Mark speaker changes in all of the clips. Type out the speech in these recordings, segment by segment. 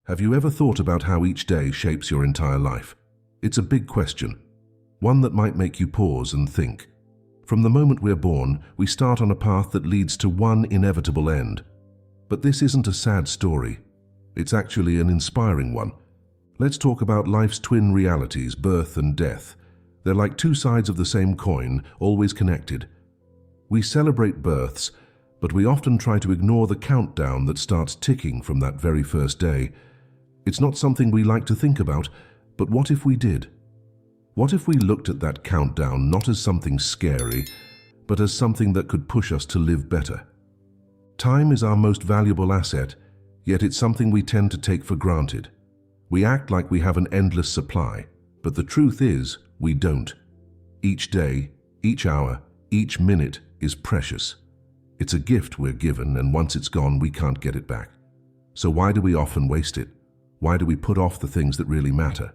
Speaker 1: Have you ever thought about how each day shapes your entire life? It's a big question, one that might make you pause and think. From the moment we're born, we start on a path that leads to one inevitable end. But this isn't a sad story. It's actually an inspiring one. Let's talk about life's twin realities, birth and death. They're like two sides of the same coin, always connected. We celebrate births, but we often try to ignore the countdown that starts ticking from that very first day. It's not something we like to think about, but what if we did? What if we looked at that countdown not as something scary, but as something that could push us to live better? Time is our most valuable asset, yet it's something we tend to take for granted. We act like we have an endless supply, but the truth is, we don't. Each day, each hour, each minute is precious. It's a gift we're given, and once it's gone, we can't get it back. So why do we often waste it? Why do we put off the things that really matter?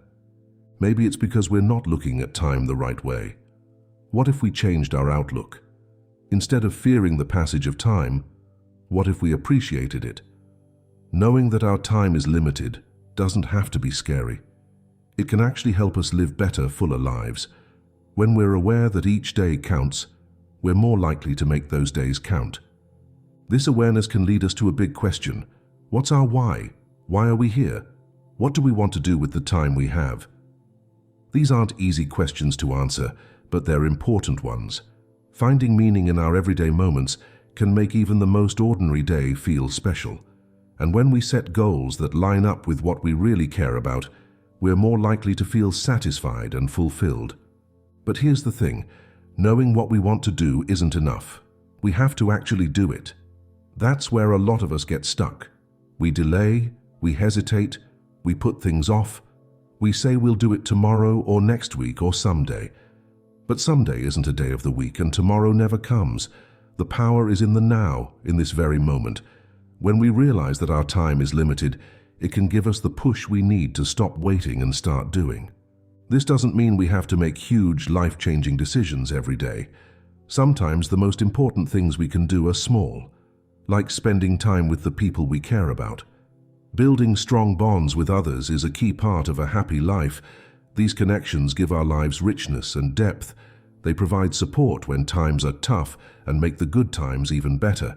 Speaker 1: Maybe it's because we're not looking at time the right way. What if we changed our outlook? Instead of fearing the passage of time, what if we appreciated it? Knowing that our time is limited doesn't have to be scary. It can actually help us live better, fuller lives. When we're aware that each day counts, we're more likely to make those days count. This awareness can lead us to a big question. What's our why? Why are we here? What do we want to do with the time we have? These aren't easy questions to answer, but they're important ones. Finding meaning in our everyday moments can make even the most ordinary day feel special. And when we set goals that line up with what we really care about, we're more likely to feel satisfied and fulfilled. But here's the thing, knowing what we want to do isn't enough. We have to actually do it. That's where a lot of us get stuck. We delay, we hesitate, we put things off. We say we'll do it tomorrow or next week or someday. But someday isn't a day of the week, and tomorrow never comes. The power is in the now, in this very moment. When we realize that our time is limited, it can give us the push we need to stop waiting and start doing. This doesn't mean we have to make huge, life-changing decisions every day. Sometimes the most important things we can do are small, like spending time with the people we care about. Building strong bonds with others is a key part of a happy life. These connections give our lives richness and depth. They provide support when times are tough and make the good times even better.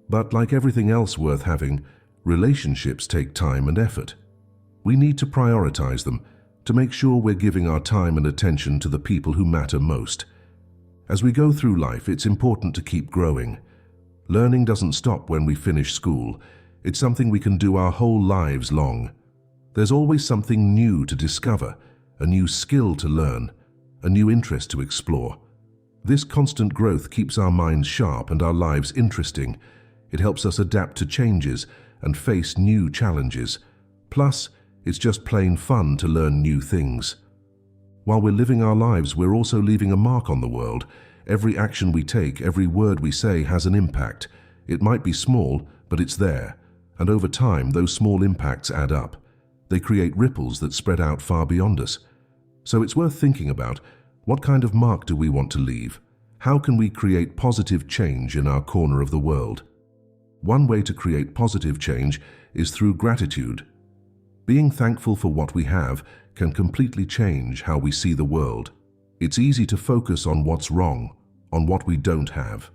Speaker 1: But like everything else worth having, relationships take time and effort. We need to prioritize them to make sure we're giving our time and attention to the people who matter most. As we go through life, it's important to keep growing. Learning doesn't stop when we finish school. It's something we can do our whole lives long. There's always something new to discover, a new skill to learn, a new interest to explore. This constant growth keeps our minds sharp and our lives interesting. It helps us adapt to changes and face new challenges. Plus, it's just plain fun to learn new things. While we're living our lives, we're also leaving a mark on the world. Every action we take, every word we say has an impact. It might be small, but it's there. And over time, those small impacts add up. They create ripples that spread out far beyond us. So it's worth thinking about, what kind of mark do we want to leave? How can we create positive change in our corner of the world? One way to create positive change is through gratitude. Being thankful for what we have can completely change how we see the world. It's easy to focus on what's wrong, on what we don't have.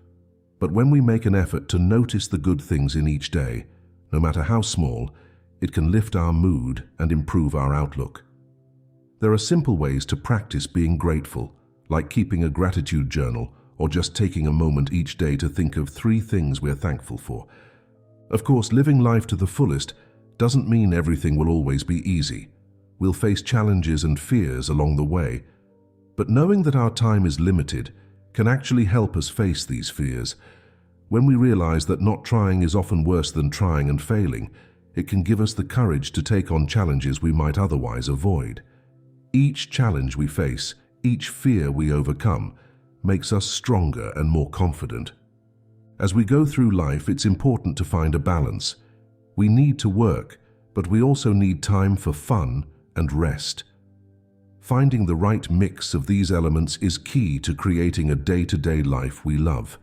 Speaker 1: But when we make an effort to notice the good things in each day, no matter how small, it can lift our mood and improve our outlook. There are simple ways to practice being grateful, like keeping a gratitude journal or just taking a moment each day to think of 3 things we're thankful for. Of course, living life to the fullest doesn't mean everything will always be easy. We'll face challenges and fears along the way. But knowing that our time is limited can actually help us face these fears. When we realize that not trying is often worse than trying and failing, it can give us the courage to take on challenges we might otherwise avoid. Each challenge we face, each fear we overcome, makes us stronger and more confident. As we go through life, it's important to find a balance. We need to work, but we also need time for fun and rest. Finding the right mix of these elements is key to creating a day-to-day life we love.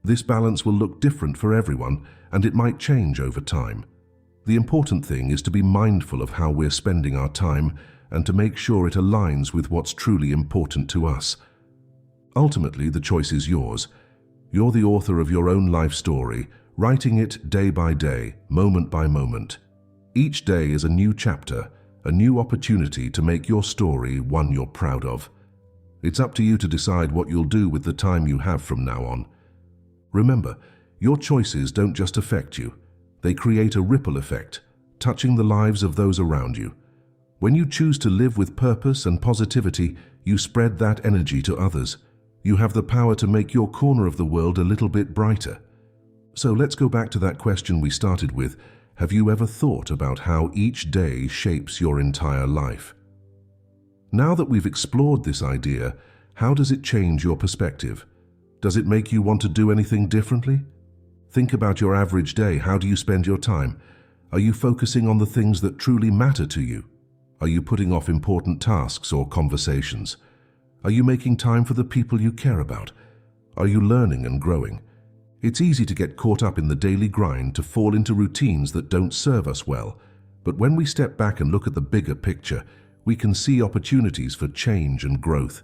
Speaker 1: This balance will look different for everyone, and it might change over time. The important thing is to be mindful of how we're spending our time and to make sure it aligns with what's truly important to us. Ultimately, the choice is yours. You're the author of your own life story, writing it day by day, moment by moment. Each day is a new chapter, a new opportunity to make your story one you're proud of. It's up to you to decide what you'll do with the time you have from now on. Remember, your choices don't just affect you. They create a ripple effect, touching the lives of those around you. When you choose to live with purpose and positivity, you spread that energy to others. You have the power to make your corner of the world a little bit brighter. So let's go back to that question we started with. Have you ever thought about how each day shapes your entire life? Now that we've explored this idea, how does it change your perspective? Does it make you want to do anything differently? Think about your average day. How do you spend your time? Are you focusing on the things that truly matter to you? Are you putting off important tasks or conversations? Are you making time for the people you care about? Are you learning and growing? It's easy to get caught up in the daily grind, to fall into routines that don't serve us well. But when we step back and look at the bigger picture, we can see opportunities for change and growth.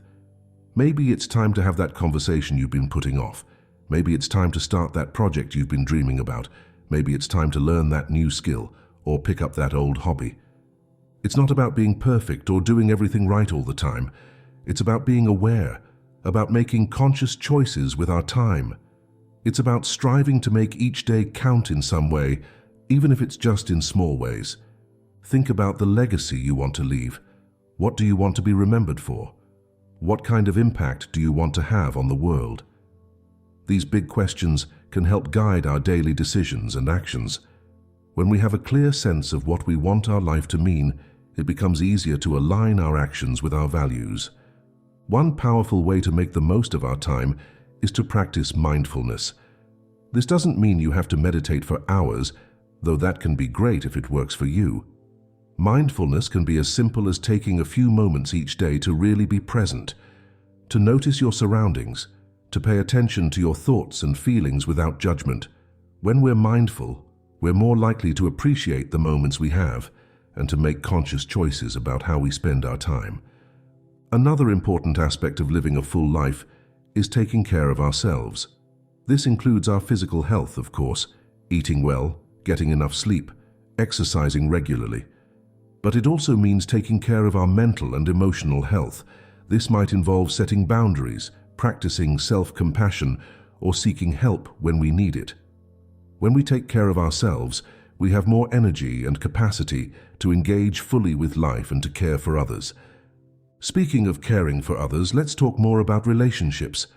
Speaker 1: Maybe it's time to have that conversation you've been putting off. Maybe it's time to start that project you've been dreaming about. Maybe it's time to learn that new skill or pick up that old hobby. It's not about being perfect or doing everything right all the time. It's about being aware, about making conscious choices with our time. It's about striving to make each day count in some way, even if it's just in small ways. Think about the legacy you want to leave. What do you want to be remembered for? What kind of impact do you want to have on the world? These big questions can help guide our daily decisions and actions. When we have a clear sense of what we want our life to mean, it becomes easier to align our actions with our values. One powerful way to make the most of our time is to practice mindfulness. This doesn't mean you have to meditate for hours, though that can be great if it works for you. Mindfulness can be as simple as taking a few moments each day to really be present, to notice your surroundings, to pay attention to your thoughts and feelings without judgment. When we're mindful, we're more likely to appreciate the moments we have and to make conscious choices about how we spend our time. Another important aspect of living a full life is taking care of ourselves. This includes our physical health, of course, eating well, getting enough sleep, exercising regularly. But it also means taking care of our mental and emotional health. This might involve setting boundaries, practicing self-compassion, or seeking help when we need it. When we take care of ourselves, we have more energy and capacity to engage fully with life and to care for others. Speaking of caring for others, let's talk more about relationships.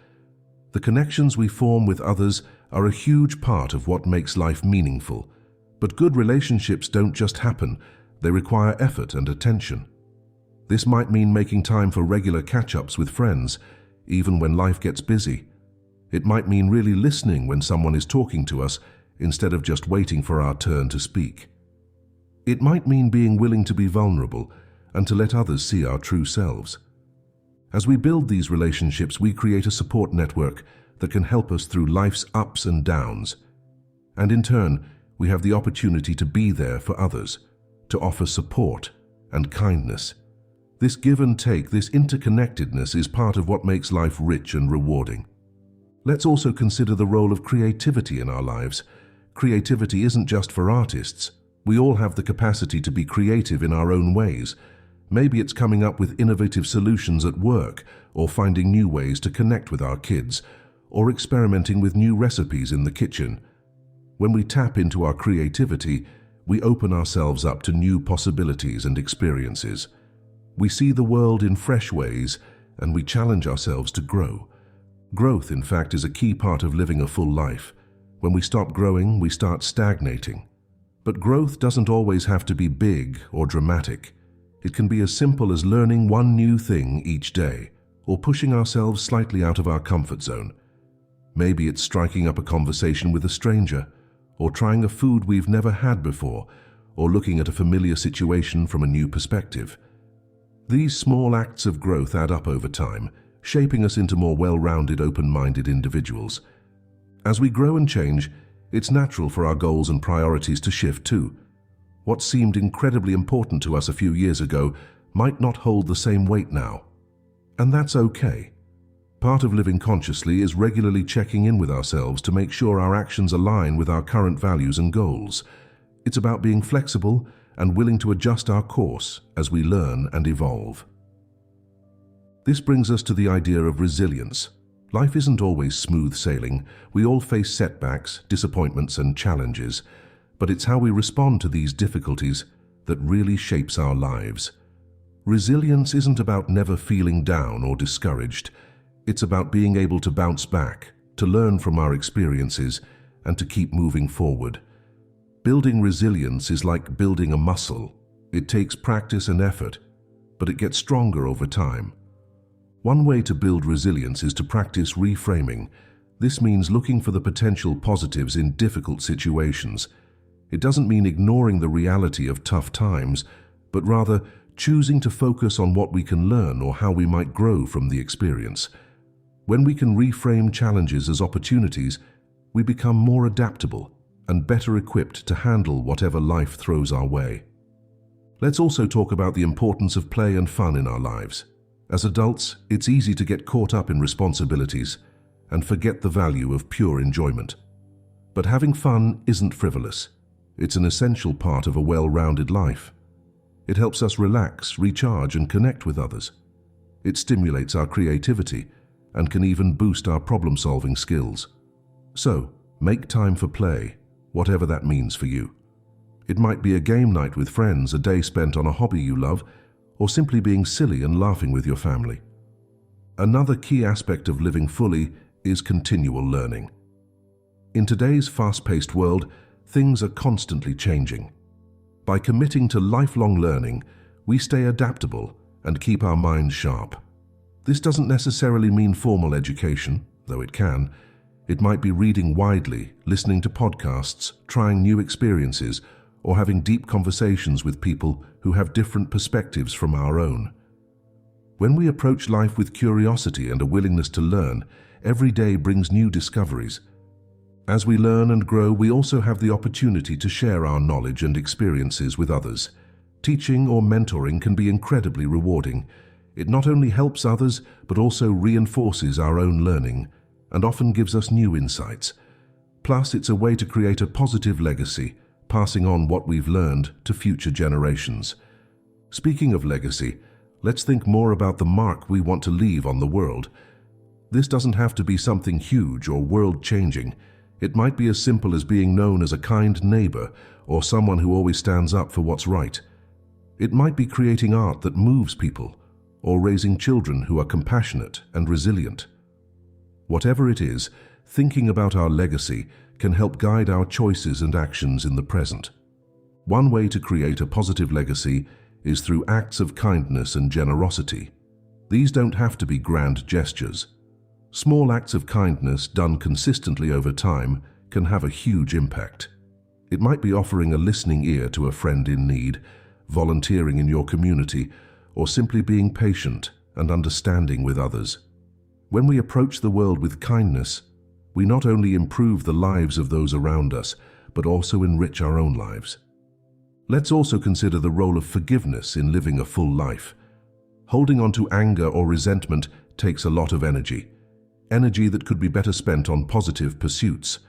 Speaker 1: The connections we form with others are a huge part of what makes life meaningful. But good relationships don't just happen, they require effort and attention. This might mean making time for regular catch-ups with friends, even when life gets busy. It might mean really listening when someone is talking to us instead of just waiting for our turn to speak. It might mean being willing to be vulnerable and to let others see our true selves. As we build these relationships, we create a support network that can help us through life's ups and downs. And in turn, we have the opportunity to be there for others, to offer support and kindness. This give and take, this interconnectedness is part of what makes life rich and rewarding. Let's also consider the role of creativity in our lives. Creativity isn't just for artists. We all have the capacity to be creative in our own ways. Maybe it's coming up with innovative solutions at work, or finding new ways to connect with our kids, or experimenting with new recipes in the kitchen. When we tap into our creativity, we open ourselves up to new possibilities and experiences. We see the world in fresh ways, and we challenge ourselves to grow. Growth, in fact, is a key part of living a full life. When we stop growing, we start stagnating. But growth doesn't always have to be big or dramatic. It can be as simple as learning one new thing each day, or pushing ourselves slightly out of our comfort zone. Maybe it's striking up a conversation with a stranger, or trying a food we've never had before, or looking at a familiar situation from a new perspective. These small acts of growth add up over time, shaping us into more well-rounded, open-minded individuals. As we grow and change, it's natural for our goals and priorities to shift too. What seemed incredibly important to us a few years ago might not hold the same weight now. And that's okay. Part of living consciously is regularly checking in with ourselves to make sure our actions align with our current values and goals. It's about being flexible and willing to adjust our course as we learn and evolve. This brings us to the idea of resilience. Life isn't always smooth sailing. We all face setbacks, disappointments, and challenges. But it's how we respond to these difficulties that really shapes our lives. Resilience isn't about never feeling down or discouraged. It's about being able to bounce back, to learn from our experiences, and to keep moving forward. Building resilience is like building a muscle. It takes practice and effort, but it gets stronger over time. One way to build resilience is to practice reframing. This means looking for the potential positives in difficult situations. It doesn't mean ignoring the reality of tough times, but rather choosing to focus on what we can learn or how we might grow from the experience. When we can reframe challenges as opportunities, we become more adaptable and better equipped to handle whatever life throws our way. Let's also talk about the importance of play and fun in our lives. As adults, it's easy to get caught up in responsibilities and forget the value of pure enjoyment. But having fun isn't frivolous. It's an essential part of a well-rounded life. It helps us relax, recharge, and connect with others. It stimulates our creativity and can even boost our problem-solving skills. So, make time for play, whatever that means for you. It might be a game night with friends, a day spent on a hobby you love, or simply being silly and laughing with your family. Another key aspect of living fully is continual learning. In today's fast-paced world, things are constantly changing. By committing to lifelong learning, we stay adaptable and keep our minds sharp. This doesn't necessarily mean formal education, though it can. It might be reading widely, listening to podcasts, trying new experiences, or having deep conversations with people who have different perspectives from our own. When we approach life with curiosity and a willingness to learn, every day brings new discoveries. As we learn and grow, we also have the opportunity to share our knowledge and experiences with others. Teaching or mentoring can be incredibly rewarding. It not only helps others, but also reinforces our own learning and often gives us new insights. Plus, it's a way to create a positive legacy, passing on what we've learned to future generations. Speaking of legacy, let's think more about the mark we want to leave on the world. This doesn't have to be something huge or world-changing. It might be as simple as being known as a kind neighbor or someone who always stands up for what's right. It might be creating art that moves people or raising children who are compassionate and resilient. Whatever it is, thinking about our legacy can help guide our choices and actions in the present. One way to create a positive legacy is through acts of kindness and generosity. These don't have to be grand gestures. Small acts of kindness done consistently over time can have a huge impact. It might be offering a listening ear to a friend in need, volunteering in your community, or simply being patient and understanding with others. When we approach the world with kindness, we not only improve the lives of those around us, but also enrich our own lives. Let's also consider the role of forgiveness in living a full life. Holding on to anger or resentment takes a lot of energy that could be better spent on positive pursuits.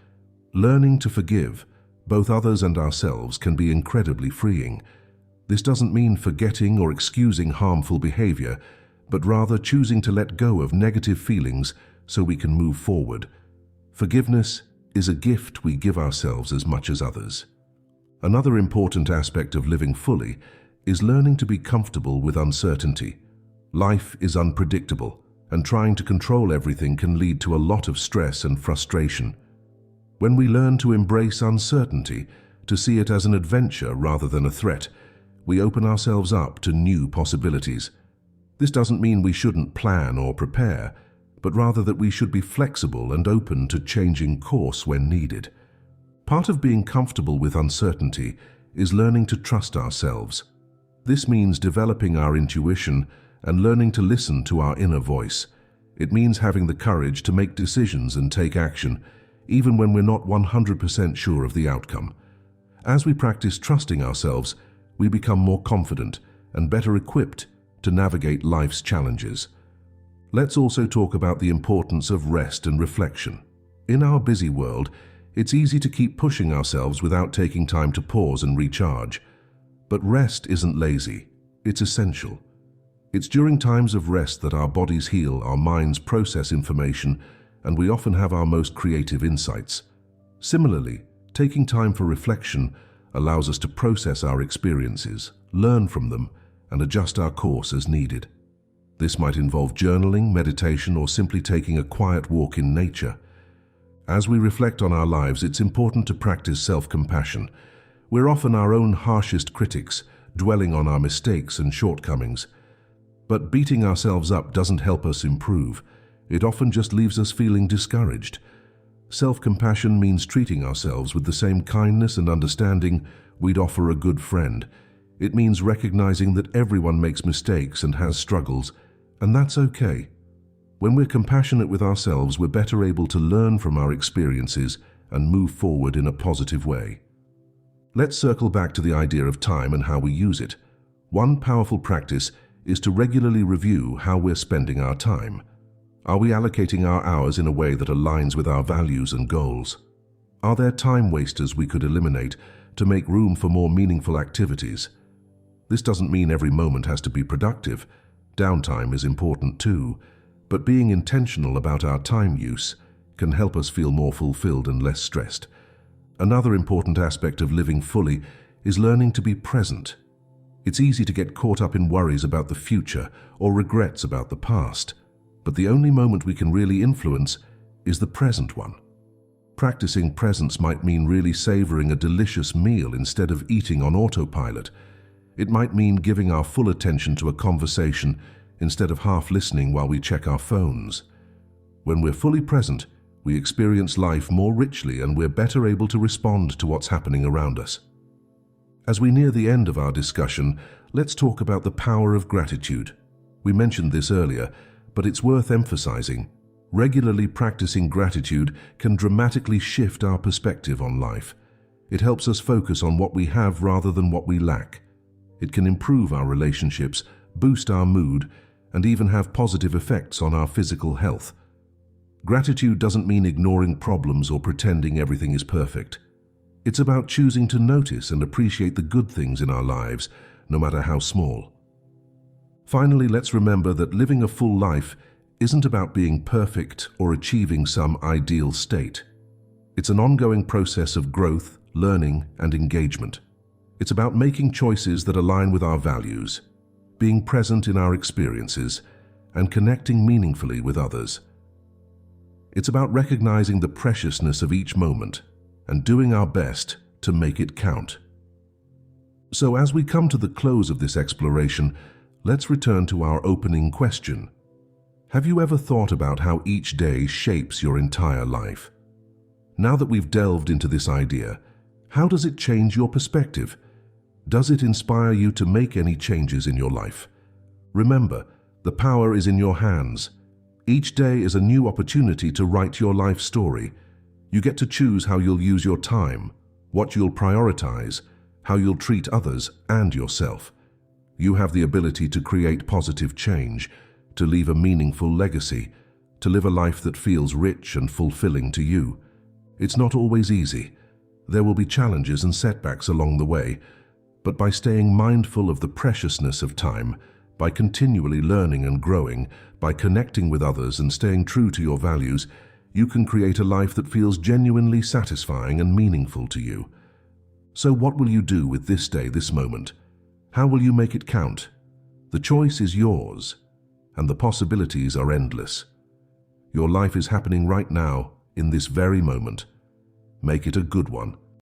Speaker 1: Learning to forgive, both others and ourselves, can be incredibly freeing. This doesn't mean forgetting or excusing harmful behavior, but rather choosing to let go of negative feelings so we can move forward. Forgiveness is a gift we give ourselves as much as others. Another important aspect of living fully is learning to be comfortable with uncertainty. Life is unpredictable, and trying to control everything can lead to a lot of stress and frustration. When we learn to embrace uncertainty, to see it as an adventure rather than a threat, we open ourselves up to new possibilities. This doesn't mean we shouldn't plan or prepare, but rather that we should be flexible and open to changing course when needed. Part of being comfortable with uncertainty is learning to trust ourselves. This means developing our intuition and learning to listen to our inner voice. It means having the courage to make decisions and take action, even when we're not 100% sure of the outcome. As we practice trusting ourselves, we become more confident and better equipped to navigate life's challenges. Let's also talk about the importance of rest and reflection. In our busy world, it's easy to keep pushing ourselves without taking time to pause and recharge. But rest isn't lazy, it's essential. It's during times of rest that our bodies heal, our minds process information, and we often have our most creative insights. Similarly, taking time for reflection allows us to process our experiences, learn from them, and adjust our course as needed. This might involve journaling, meditation, or simply taking a quiet walk in nature. As we reflect on our lives, it's important to practice self-compassion. We're often our own harshest critics, dwelling on our mistakes and shortcomings. But beating ourselves up doesn't help us improve. It often just leaves us feeling discouraged. Self-compassion means treating ourselves with the same kindness and understanding we'd offer a good friend. It means recognizing that everyone makes mistakes and has struggles, and that's okay. When we're compassionate with ourselves, we're better able to learn from our experiences and move forward in a positive way. Let's circle back to the idea of time and how we use it. One powerful practice is to regularly review how we're spending our time. Are we allocating our hours in a way that aligns with our values and goals? Are there time wasters we could eliminate to make room for more meaningful activities? This doesn't mean every moment has to be productive. Downtime is important too, but being intentional about our time use can help us feel more fulfilled and less stressed. Another important aspect of living fully is learning to be present. It's easy to get caught up in worries about the future or regrets about the past, but the only moment we can really influence is the present one. Practicing presence might mean really savoring a delicious meal instead of eating on autopilot. It might mean giving our full attention to a conversation instead of half listening while we check our phones. When we're fully present, we experience life more richly and we're better able to respond to what's happening around us. As we near the end of our discussion, let's talk about the power of gratitude. We mentioned this earlier, but it's worth emphasizing. Regularly practicing gratitude can dramatically shift our perspective on life. It helps us focus on what we have rather than what we lack. It can improve our relationships, boost our mood, and even have positive effects on our physical health. Gratitude doesn't mean ignoring problems or pretending everything is perfect. It's about choosing to notice and appreciate the good things in our lives, no matter how small. Finally, let's remember that living a full life isn't about being perfect or achieving some ideal state. It's an ongoing process of growth, learning, and engagement. It's about making choices that align with our values, being present in our experiences, and connecting meaningfully with others. It's about recognizing the preciousness of each moment and doing our best to make it count. So as we come to the close of this exploration, let's return to our opening question. Have you ever thought about how each day shapes your entire life? Now that we've delved into this idea, how does it change your perspective? Does it inspire you to make any changes in your life? Remember, the power is in your hands. Each day is a new opportunity to write your life story. You get to choose how you'll use your time, what you'll prioritize, how you'll treat others and yourself. You have the ability to create positive change, to leave a meaningful legacy, to live a life that feels rich and fulfilling to you. It's not always easy. There will be challenges and setbacks along the way, but by staying mindful of the preciousness of time, by continually learning and growing, by connecting with others and staying true to your values, you can create a life that feels genuinely satisfying and meaningful to you. So what will you do with this day, this moment? How will you make it count? The choice is yours, and the possibilities are endless. Your life is happening right now, in this very moment. Make it a good one.